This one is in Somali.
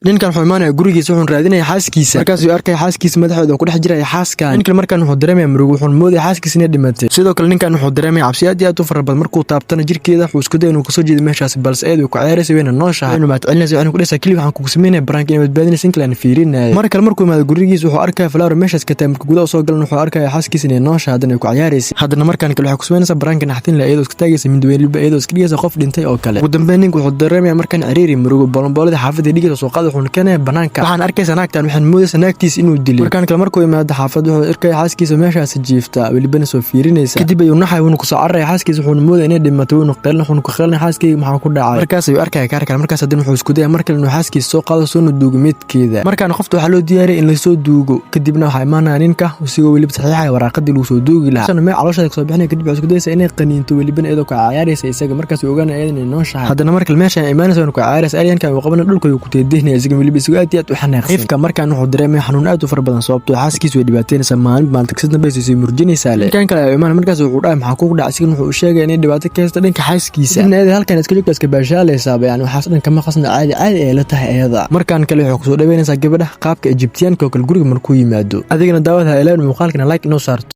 ninkan wuxuu imaanaya gurigiisa wuxuu raadinaya xaaskiisa markaas uu arkay xaaskiisa madaxooda ku dhex jiray xaaskan ninkan markaan wuxuu dareemay murugo wuxuu moodaya xaaskiisa inay dhimatay sidoo kale ninkan wuxuu dareemay cabsi aad iyo aad u farabadan markuu taabtana jirkeeda wuxuu isku day inuu ka soo jeedo meeshaas balse ay ku ciyaarayso weena nooshahay inuu maadcelinayso waxaan ku dhashay kaliya waxaan ku sameynay brank inay badbaadinayso inkaan fiirinay markale markuu imaado gurigiisa wuxuu arkay flower meeshaas ka taamka gudaha soo galan wuxuu arkay xaaskiisa inay nooshahay hadana ku ciyaarayso hadana markaan kale waxay ku sameynaysaa brank naxtin la iyadoo iska taagaysa mid weyn liba iyadoo iska dhigaysa qof dhintay oo kale ugu dambeyn ninka wuxuu dareemay markaan ciriiri murugo bolonbolada xaafadda dhigaysa soo qaad wuxuu keenay banaanka waxaan arkaysaa naagtan waxaan moodaysaa naagtiisa inuu dilay markaan kale markuu imaado xaafadda wuxuu arkay xaaskiisa meeshaas jiifta waliba soo fiirinaysa kadib ayuu naxay wuxuu ku soo carray xaaskiisa wuxuu moodayay inay dhimatay wuxuu ku qeelnay xaaskiisa maxaa ku dhacay markaas ayuu arkay kaarka markaas hadana wuxuu isku dayay markale inuu xaaskiisa soo qaado soo duugo midkeeda markaan qofta waxa loo diyaariyay in la soo duugo kadibna waxa imaanaya ninka usiga waliba saxiixay waraaqadii lagu soo duugi lahaa sanad caloosha soo bixinay kadib isku dayay inay qaniinto waliba iyadoo ka ciyaaraysa isaga markaas uu ogaanay inay nooshahay hadana markale meesha ay imaanayso inuu ka ciyaaraysa alyanka uu qabana dhulka uu ku teedeynay isaga waliba isugu aad iyo aad u xanaaqsan qifka markaan wuxuu dareemay xanuun aad u far badan sababtoo xaaskiisa way dhibaateynaysa maalin tagsidna bay sii murjinaysaa kan kale imaan markaas wuxuu dhaay maxaa ku dhacay isaga wuxuu sheegay inay dhibaato ka haysto dhanka xaaskiisa inay halkan iska joogto iska baashaalaysa yani waxaas dhan kama qasna caadi ay la tahay ayada markaan kale wuxuu ku soo dhaweynaysaa gabadha qaabka Egyptian ka kale guriga markuu yimaado adigana daawada ilaa muuqaalkana like inoo saarto